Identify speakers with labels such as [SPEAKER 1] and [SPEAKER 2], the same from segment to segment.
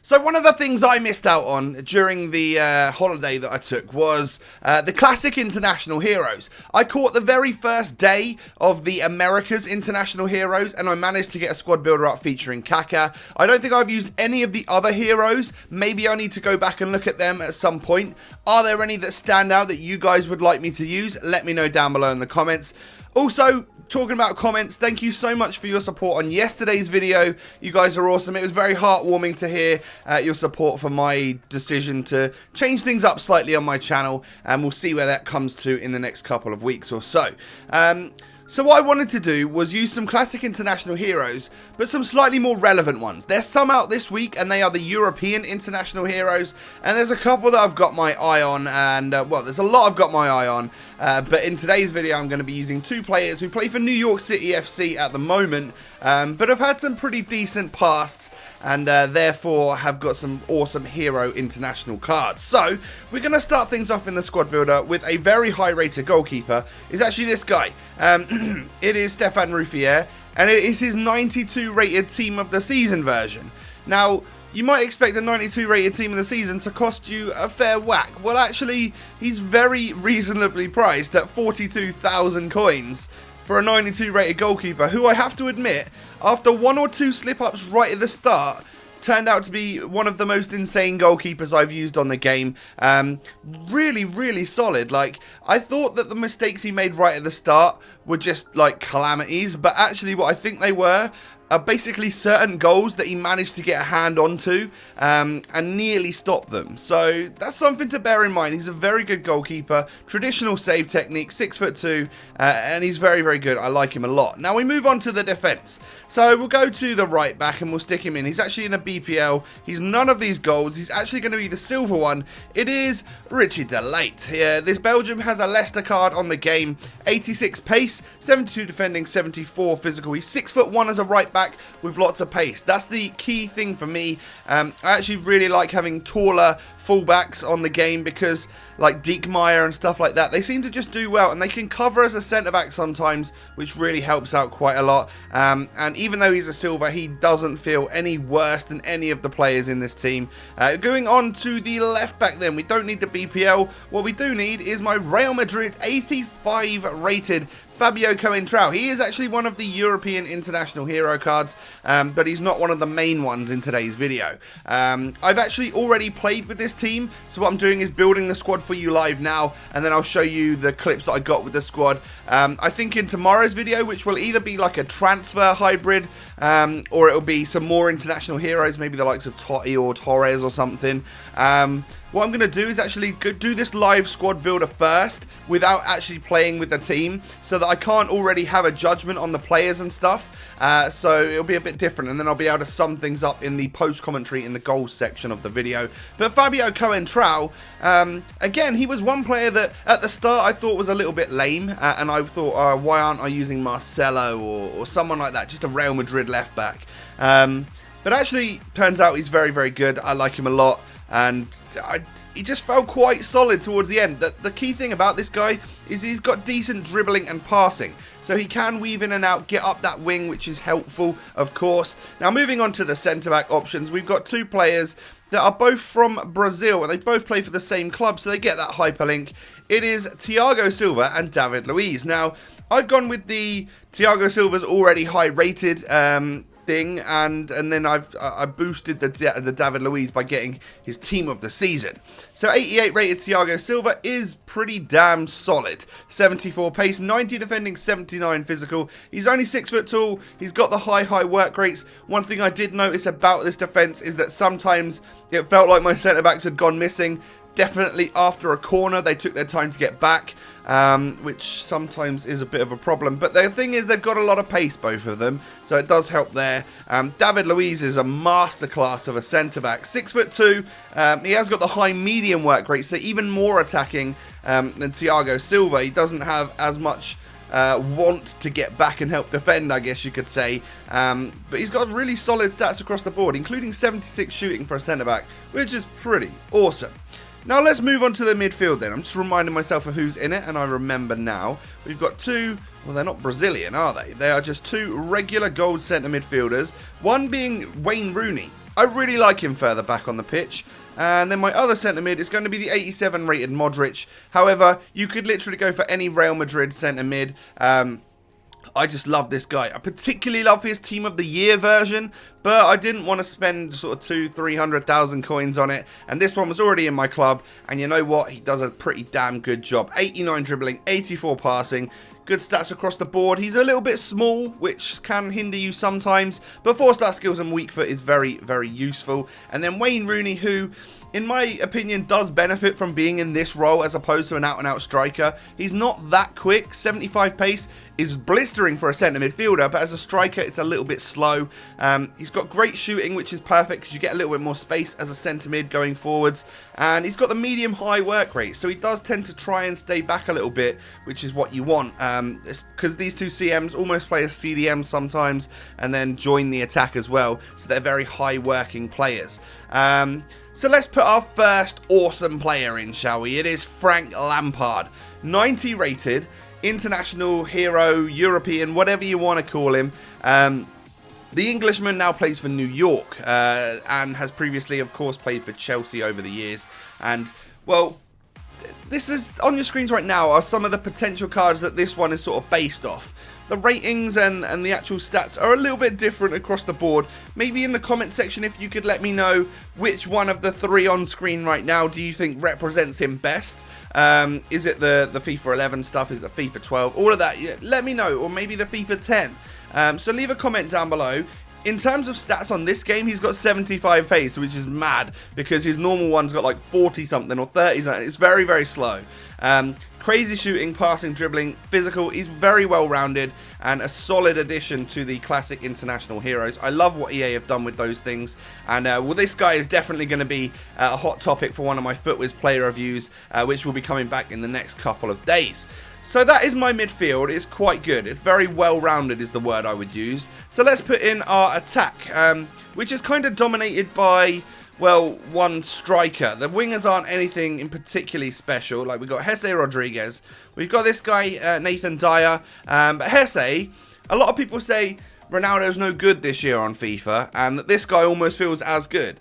[SPEAKER 1] So one of the things I missed out on during the holiday that I took was the classic international heroes. I caught the very first day of the America's international heroes, and I managed to get a squad builder up featuring Kaka. I don't think I've used any of the other heroes. Maybe I need to go back and look at them at some point. Are there any that stand out that you guys would like me to use? Let me know down below in the comments. Also, talking about comments, thank you so much for your support on yesterday's video. You guys are awesome. It was very heartwarming to hear your support for my decision to change things up slightly on my channel, and we'll see where that comes to in the next couple of weeks or so. So what I wanted to do was use some classic international heroes, but some slightly more relevant ones. There's some out this week, and they are the European international heroes, and there's a couple that I've got my eye on, and well, there's a lot I've got my eye on, but in today's video I'm going to be using two players who play for New York City FC at the moment, but have had some pretty decent pasts, and therefore have got some awesome hero international cards. So we're going to start things off in the squad builder with a very high rated goalkeeper. It's actually this guy. It is Stefan Ruffier, and it is his 92 rated team of the season version. Now, you might expect a 92 rated team of the season to cost you a fair whack. Well, actually, he's very reasonably priced at 42,000 coins for a 92 rated goalkeeper, who I have to admit, after one or two slip-ups right at the start, turned out to be one of the most insane goalkeepers I've used on the game. Really, really solid. Like, I thought that the mistakes he made right at the start were just like calamities, but actually what I think they were are basically certain goals that he managed to get a hand onto and nearly stop them. So that's something to bear in mind. He's a very good goalkeeper, traditional save technique, 6'2", and he's very, very good. I like him a lot. Now we move on to the defense. So we'll go to the right back and we'll stick him in. He's actually in a BPL. He's none of these golds. He's actually going to be the silver one. It is Richie de Laet. Yeah, this Belgium has a Leicester card on the game. 86 pace, 72 defending, 74 physical. He's 6'1" as a right back with lots of pace. That's the key thing for me. I actually really like having taller fullbacks on the game because, like Diekmeyer and stuff like that, they seem to just do well, and they can cover as a centre-back sometimes, which really helps out quite a lot. And even though he's a silver, he doesn't feel any worse than any of the players in this team. Going on to the left-back then, we don't need the BPL. What we do need is my Real Madrid 85 rated Fabio Coentrão. He is actually one of the European international hero cards, but he's not one of the main ones in today's video. I've actually already played with this team, so what I'm doing is building the squad for you live now, and then I'll show you the clips that I got with the squad. I think in tomorrow's video, which will either be like a transfer hybrid, or it'll be some more international heroes, maybe the likes of Totti or Torres or something. What I'm going to do is actually do this live squad builder first without actually playing with the team, so that I can't already have a judgment on the players and stuff. So it'll be a bit different, and then I'll be able to sum things up in the post-commentary in the goals section of the video. But Fabio Coentrão, again, he was one player that at the start I thought was a little bit lame, and I thought, why aren't I using Marcelo or someone like that, just a Real Madrid left back. But actually, turns out he's very, very good. I like him a lot. And he just felt quite solid towards the end. The key thing about this guy is he's got decent dribbling and passing. So he can weave in and out, get up that wing, which is helpful, of course. Now moving on to the centre-back options, we've got two players that are both from Brazil, and they both play for the same club, so they get that hyperlink. It is Thiago Silva and David Luiz. Now, I've gone with the Thiago Silva's already high rated thing, and then I boosted the David Luiz by getting his team of the season. So 88 rated Thiago Silva is pretty damn solid. 74 pace, 90 defending, 79 physical. He's only 6 foot tall. He's got the high work rates. One thing I did notice about this defense is that sometimes it felt like my centre backs had gone missing. Definitely after a corner, they took their time to get back, which sometimes is a bit of a problem. But the thing is, they've got a lot of pace, both of them, so it does help there. David Luiz is a masterclass of a centre-back. 6'2". He has got the high medium work rate, so even more attacking than Thiago Silva. He doesn't have as much want to get back and help defend, I guess you could say. But he's got really solid stats across the board, including 76 shooting for a centre-back, which is pretty awesome. Now let's move on to the midfield then. I'm just reminding myself of who's in it, and I remember now. We've got two, well, they're not Brazilian, are they? They are just two regular gold centre midfielders. One being Wayne Rooney. I really like him further back on the pitch. And then my other centre mid is going to be the 87 rated Modric. However, you could literally go for any Real Madrid centre mid. I just love this guy. I particularly love his Team of the Year version, but I didn't want to spend sort of 200,000-300,000 coins on it, and this one was already in my club, and you know what? He does a pretty damn good job. 89 dribbling, 84 passing, good stats across the board. He's a little bit small, which can hinder you sometimes, but 4-star skills and weak foot is very, very useful. And then Wayne Rooney, who, in my opinion, does benefit from being in this role as opposed to an out-and-out striker. He's not that quick. 75 pace is blistering for a centre midfielder, but as a striker, it's a little bit slow. He's got great shooting, which is perfect because you get a little bit more space as a centre mid going forwards. And he's got the medium-high work rate, so he does tend to try and stay back a little bit, which is what you want. Because these two CMs almost play as CDMs sometimes and then join the attack as well, so they're very high-working players. So let's put our first awesome player in, shall we? It is Frank Lampard. 90 rated, international hero, European, whatever you want to call him. The Englishman now plays for New York and has previously, of course, played for Chelsea over the years. And, well, this is on your screens right now are some of the potential cards that this one is sort of based off. The ratings and the actual stats are a little bit different across the board. Maybe in the comment section if you could let me know which one of the three on screen right now do you think represents him best. Is it the FIFA 11 stuff? Is it the FIFA 12? All of that, yeah, let me know. Or maybe the FIFA 10. So leave a comment down below. In terms of stats on this game, he's got 75 pace, which is mad, because his normal one's got like 40 something or 30 something. It's very, very slow. Crazy shooting, passing, dribbling, physical. He's very well rounded and a solid addition to the classic international heroes. I love what EA have done with those things. And well, this guy is definitely going to be a hot topic for one of my FUTWIZ player reviews, which will be coming back in the next couple of days. So that is my midfield. It's quite good. It's very well-rounded is the word I would use. So let's put in our attack, which is kind of dominated by, well, one striker. The wingers aren't anything in particularly special. Like, we've got Jesse Rodriguez. We've got this guy, Nathan Dyer. But Jesse, a lot of people say Ronaldo's no good this year on FIFA, and that this guy almost feels as good.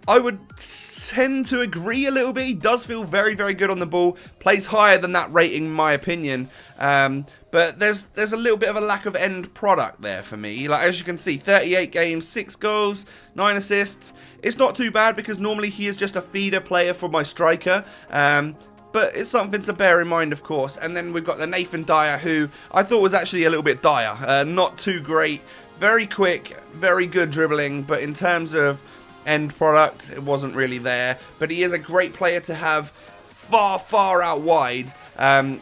[SPEAKER 1] I would tend to agree a little bit. He does feel very, very good on the ball. Plays higher than that rating, in my opinion. But there's a little bit of a lack of end product there for me. Like, as you can see, 38 games, 6 goals, 9 assists. It's not too bad because normally he is just a feeder player for my striker. But it's something to bear in mind, of course. And then we've got the Nathan Dyer, who I thought was actually a little bit dire. Not too great. Very quick, very good dribbling. But in terms of end product, it wasn't really there. But he is a great player to have far, far out wide,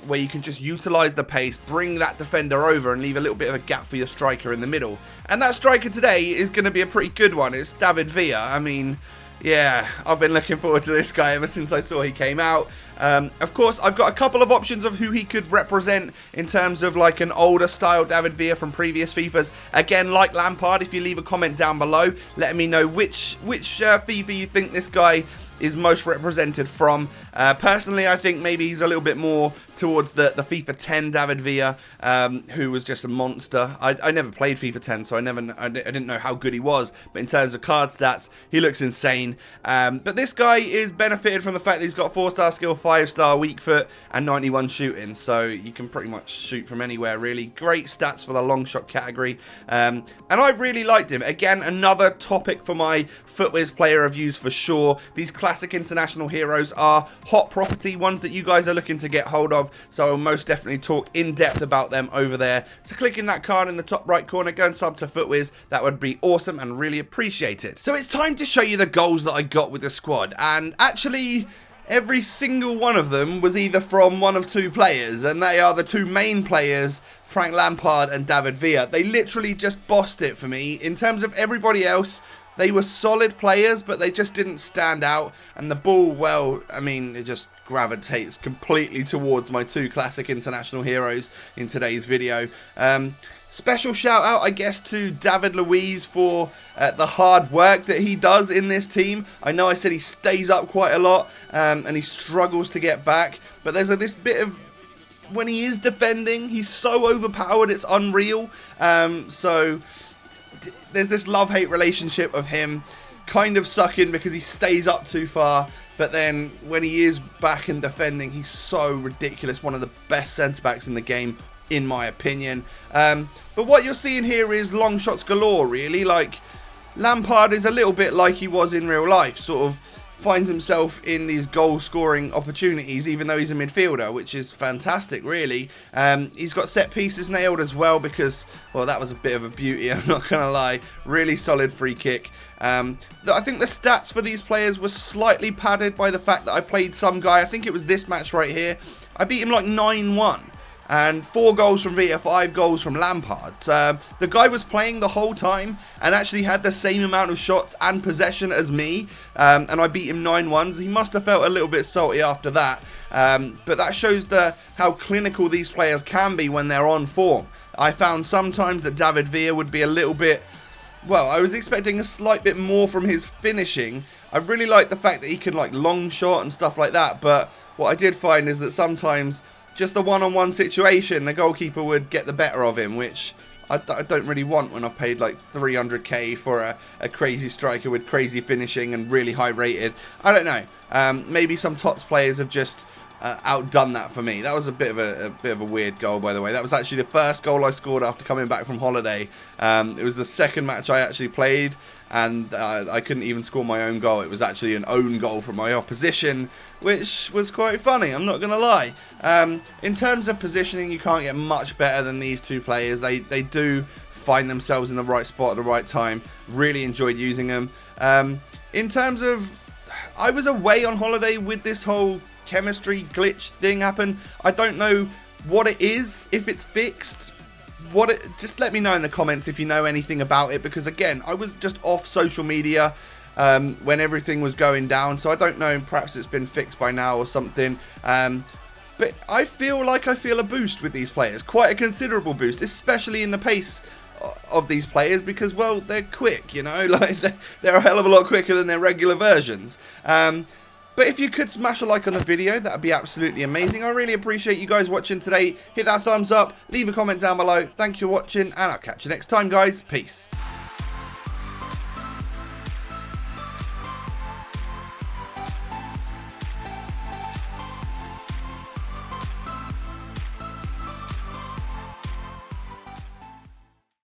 [SPEAKER 1] where you can just utilise the pace, bring that defender over and leave a little bit of a gap for your striker in the middle. And that striker today is going to be a pretty good one. It's David Villa. I mean, yeah, I've been looking forward to this guy ever since I saw he came out. Of course, I've got a couple of options of who he could represent in terms of like an older style David Villa from previous FIFAs. Again, like Lampard, if you leave a comment down below, let me know which FIFA you think this guy is most represented from. Personally, I think maybe he's a little bit more towards the FIFA 10 David Villa, who was just a monster. I never played FIFA 10, so I didn't know how good he was. But in terms of card stats, he looks insane. But this guy is benefited from the fact that he's got 4-star skill, 5-star weak foot, and 91 shooting. So you can pretty much shoot from anywhere, really. Great stats for the long shot category. And I really liked him. Again, another topic for my FUTWIZ player reviews for sure. These classic international heroes are hot property, ones that you guys are looking to get hold of. So I'll most definitely talk in depth about them over there. So clicking that card in the top right corner, go and sub to FUTWIZ. That would be awesome and really appreciated. So it's time to show you the goals that I got with the squad. And actually, every single one of them was either from one of two players, and they are the two main players, Frank Lampard and David Villa. They literally just bossed it for me. In terms of everybody else, they were solid players, but they just didn't stand out. And the ball, well, I mean, it just gravitates completely towards my two classic international heroes in today's video. Special shout out, I guess, to David Luiz for the hard work that he does in this team. I know I said he stays up quite a lot and he struggles to get back, but there's this bit of, when he is defending, he's so overpowered, it's unreal. So there's this love-hate relationship of him kind of sucking because he stays up too far. But then when he is back and defending, he's so ridiculous. One of the best centre-backs in the game, in my opinion. But what you're seeing here is long shots galore, really. Like, Lampard is a little bit like he was in real life, sort of finds himself in these goal-scoring opportunities, even though he's a midfielder, which is fantastic, really. He's got set pieces nailed as well because, well, that was a bit of a beauty, I'm not going to lie. Really solid free kick. I think the stats for these players were slightly padded by the fact that I played some guy, I think it was this match right here. I beat him like 9-1. And 4 goals from Villa, 5 goals from Lampard. The guy was playing the whole time and actually had the same amount of shots and possession as me. And I beat him 9-1. So he must have felt a little bit salty after that. But that shows how clinical these players can be when they're on form. I found sometimes that David Villa would be a little bit... Well, I was expecting a slight bit more from his finishing. I really like the fact that he can like long shot and stuff like that. But what I did find is that sometimes... just the one-on-one situation, the goalkeeper would get the better of him, which I don't really want when I've paid like 300k for a crazy striker with crazy finishing and really high rated. I don't know. Maybe some TOTS players have just outdone that for me. That was a bit of a weird goal, by the way. That was actually the first goal I scored after coming back from holiday. It was the second match I actually played, and I couldn't even score my own goal. It was actually an own goal from my opposition, which was quite funny, I'm not going to lie. In terms of positioning, you can't get much better than these two players. They do find themselves in the right spot at the right time. Really enjoyed using them. In terms of... I was away on holiday with this whole chemistry glitch thing happen. I don't know what it is, if it's fixed. Just let me know in the comments if you know anything about it, because again, I was just off social media when everything was going down, so I don't know, perhaps it's been fixed by now or something. But I feel a boost with these players, quite a considerable boost, especially in the pace of these players, because, well, they're quick, you know, like they're a hell of a lot quicker than their regular versions. But if you could smash a like on the video, that would be absolutely amazing. I really appreciate you guys watching today. Hit that thumbs up, leave a comment down below. Thank you for watching, and I'll catch you next time, guys. Peace.